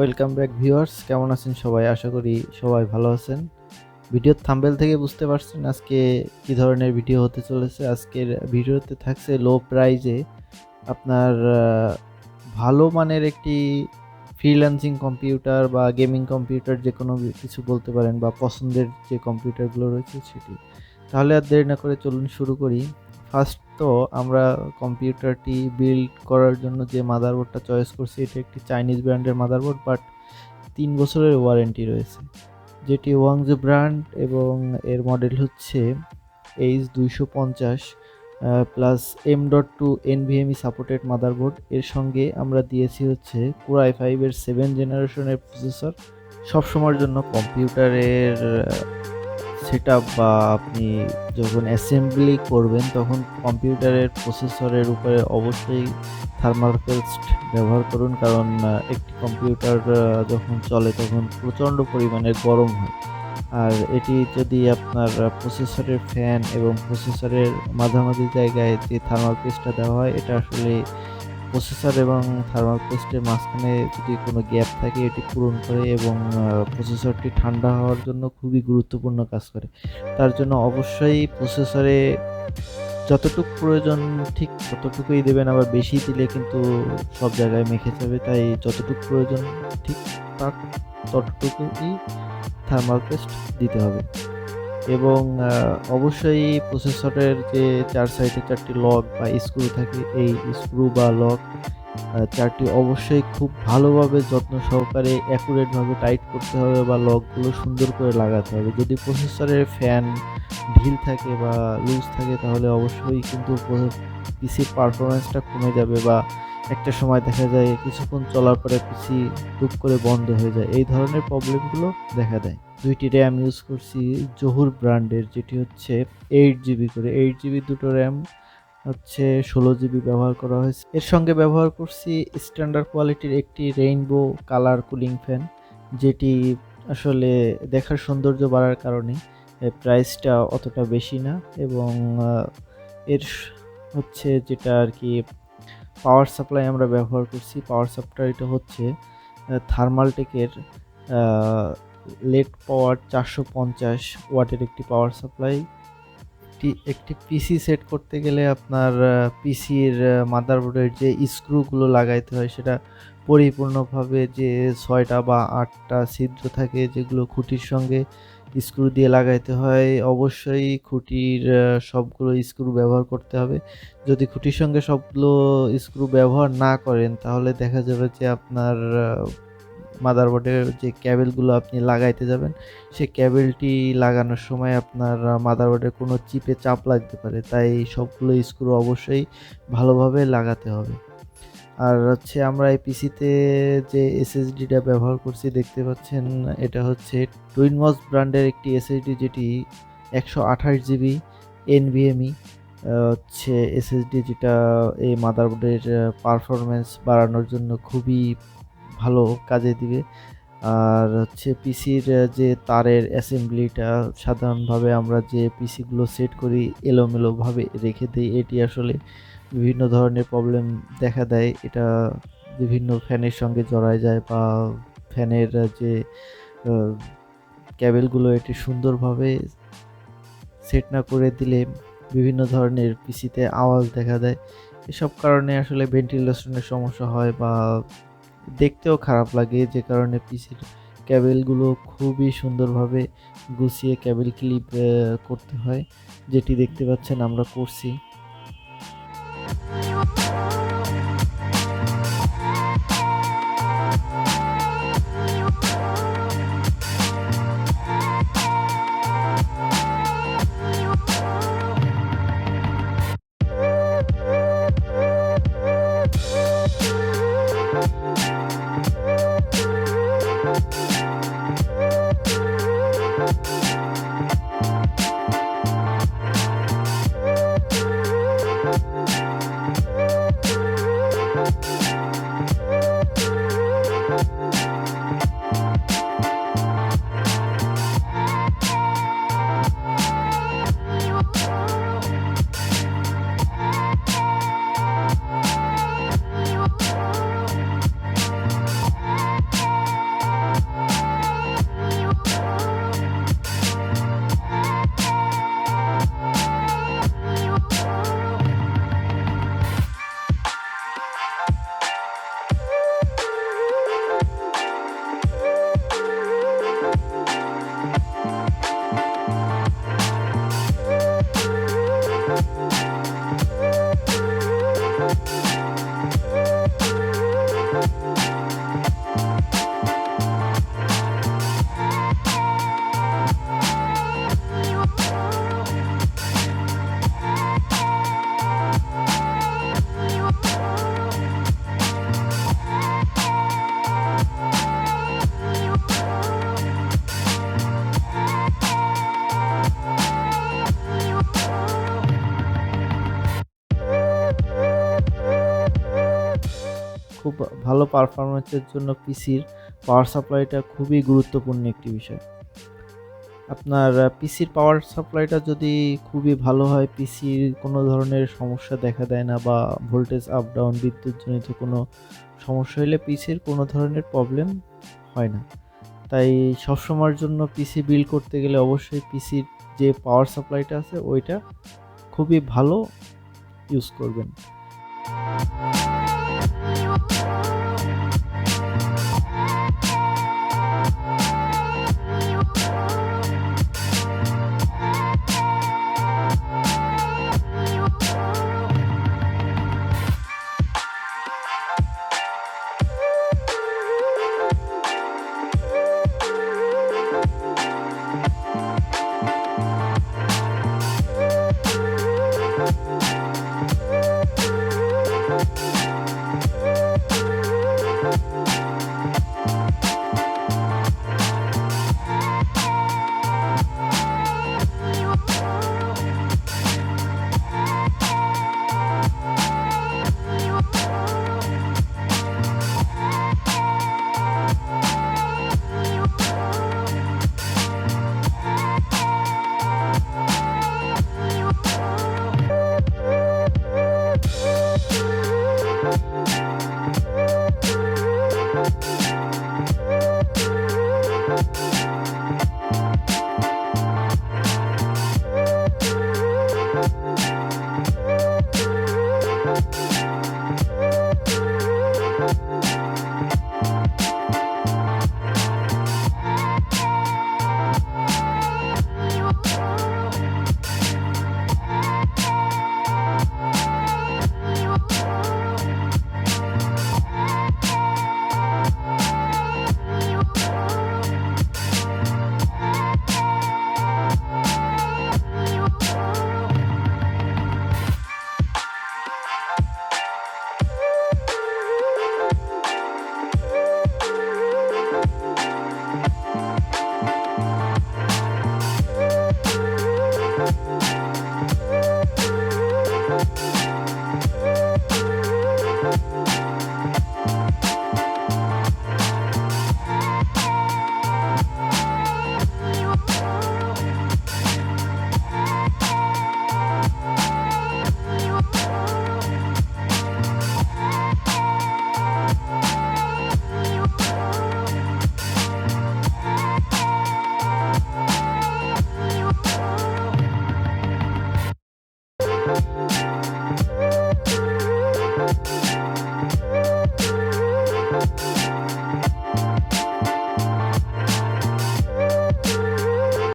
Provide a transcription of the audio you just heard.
Welcome back viewers, কেমন আছেন সবাই? আশা করি সবাই ভালো আছেন। ভিডিওর থাম্বনেল থেকে বুঝতে পারছেন আজকে কি ধরনের ভিডিও হতে চলেছে। আজকের ভিডিওতে থাকছে লো প্রাইজে আপনার ভালো মানের একটি ফ্রিল্যান্সিং কম্পিউটার বা গেমিং কম্পিউটার যে কোনো কিছু বলতে পারেন, বা পছন্দের যে কম্পিউটারগুলো রয়েছে সেটি। তাহলে আর দেরি না করে চলুন শুরু করি। ফার্স্ট তো আমরা কম্পিউটারটি বিল্ড করার জন্য যে মাদারবোর্ডটা চয়েস করছি, এটা একটি চাইনিজ ব্র্যান্ডের মাদারবোর্ড, বাট 3 বছরের ওয়ারেন্টি রয়েছে, যেটি ওয়াংজু ব্র্যান্ড, এবং এর মডেল হচ্ছে H250 plus M.2 NVme supported motherboard. এর সঙ্গে আমরা দিয়েছি হচ্ছে Core i5 এর 7 জেনারেশনের প্রসেসর। সবসময়ের জন্য কম্পিউটারের সেটআপ বা আপনি যখন অ্যাসেম্বলি করবেন তখন কম্পিউটারের প্রসেসরের উপরে অবশ্যই থার্মাল পেস্ট ব্যবহার করুন, কারণ একটি কম্পিউটার যখন চলে তখন প্রচণ্ড পরিমাণে গরম হয়। আর এটি যদি আপনার প্রসেসরের ফ্যান এবং প্রসেসরের মাঝামাঝি জায়গায় যে থার্মাল পেস্টটা দেওয়া হয়, এটা আসলে প্রসেসর এবং থার্মাল পেস্টের মাঝখানে যদি কোনো গ্যাপ থাকে এটি পূরণ করে, এবং প্রসেসরটি ঠান্ডা হওয়ার জন্য খুবই গুরুত্বপূর্ণ কাজ করে। তার জন্য অবশ্যই প্রসেসরে যতটুকু প্রয়োজন ঠিক ততটুকুই দেবেন, আবার বেশি দিলে কিন্তু সব জায়গায় মেখে যাবে। তাই যতটুকু প্রয়োজন ঠিক তার ততটুকুই থার্মাল পেস্ট দিতে হবে। এবং অবশ্যই প্রসেসরের যে 4 সাইডে 4টি লক বা স্ক্রু থাকে, এই স্ক্রু বা লক 4টি অবশ্যই খুব ভালোভাবে যত্ন সহকারে অ্যাকুরেটভাবে টাইট করতে হবে, বা লকগুলো সুন্দর করে লাগাতে হবে। যদি প্রসেসরের ফ্যান ঢিল থাকে বা লুজ থাকে তাহলে অবশ্যই কিন্তু পিসির পারফরম্যান্সটা কমে যাবে, বা একটা সময় দেখা যায় কিছুক্ষণ চলার পরে পিসি টুক করে বন্ধ হয়ে যায়। এই ধরনের প্রবলেমগুলো দেখা দেয়। 2টি র্যাম ইউজ করছি জহুর ব্র্যান্ডের, যেটি হচ্ছে 8GB করে। 8GB দুটো র্যাম হচ্ছে 16GB ব্যবহার করা হয়েছে। এর সঙ্গে ব্যবহার করছি স্ট্যান্ডার্ড কোয়ালিটির একটি রেইনবো কালার কুলিং ফ্যান, যেটি আসলে দেখার সৌন্দর্য বাড়ার কারণে প্রাইসটা অতটা বেশি না। এবং এর হচ্ছে যেটা আর কি পাওয়ার সাপ্লাই আমরা ব্যবহার করছি, পাওয়ার সাপ্লাইটা হচ্ছে থার্মালটেকের লেট পাওয়ার 450 ওয়াটের একটি পাওয়ার সাপ্লাই। একটি পিসি সেট করতে গেলে আপনার পিসির মাদারবোর্ডের যে স্ক্রুগুলো লাগাইতে হয়, সেটা পরিপূর্ণভাবে যে 6টা বা 8টা ছিদ্র থাকে যেগুলো খুঁটির সঙ্গে স্ক্রু দিয়ে লাগাইতে হয়, অবশ্যই খুঁটির সবগুলো স্ক্রু ব্যবহার করতে হবে। যদি খুঁটির সঙ্গে সবগুলো স্ক্রু ব্যবহার না করেন তাহলে দেখা যাবে যে আপনার মাদারবোর্ডের যে ক্যাবেলগুলো আপনি লাগাইতে যাবেন, সে ক্যাবেলটি লাগানোর সময় আপনার মাদারবোর্ডের কোনো চিপে চাপ লাগতে পারে। তাই সবগুলো স্ক্রু অবশ্যই ভালোভাবে লাগাতে হবে। আর হচ্ছে আমরা এই পিসিতে যে এসএসডিটা ব্যবহার করছি দেখতে পাচ্ছেন, এটা হচ্ছে টুইনমস ব্র্যান্ডের একটি এসএসডি, যেটি 128GB NVme হচ্ছে এসএসডি, যেটা এই মাদারবোর্ডের পারফরম্যান্স বাড়ানোর জন্য খুবই ভালো কাজে দিবে। আর হচ্ছে পিসির যে তারের অ্যাসেম্বলিটা, সাধারণভাবে আমরা যে পিসিগুলো সেট করি এলোমেলোভাবে রেখে দিই, এটি আসলে বিভিন্ন ধরনের প্রবলেম দেখা দেয়। এটা বিভিন্ন ফ্যানের সঙ্গে জড়ায় যায়, বা ফ্যানের যে ক্যাবেলগুলো এটি সুন্দরভাবে সেট না করে দিলে বিভিন্ন ধরনের পিসিতে আওয়াজ দেখা দেয়। এসব কারণে আসলে ভেন্টিলেশনের সমস্যা হয়, বা দেখতেও খারাপ লাগে, যে কারণে পিসির ক্যাবেলগুলো খুবই সুন্দরভাবে গুছিয়ে ক্যাবেল ক্লিপ করতে হয়, যেটি দেখতে পাচ্ছেন আমরা করছি। খুব ভালো পারফরম্যান্সের জন্য পিসির পাওয়ার সাপ্লাইটা খুবই গুরুত্বপূর্ণ একটি বিষয়। আপনার পিসির পাওয়ার সাপ্লাইটা যদি খুবই ভালো হয়, পিসির কোনো ধরনের সমস্যা দেখা দেয় না বা ভোল্টেজ আপ ডাউন বিদ্যুৎজনিত কোনো সমস্যা হলে পিসির কোনো ধরনের প্রবলেম হয় না। তাই সবসময়ের জন্য পিসি বিল্ড করতে গেলে অবশ্যই পিসির যে পাওয়ার সাপ্লাইটা আছে ওইটা খুবই ভালো ইউজ করবেন।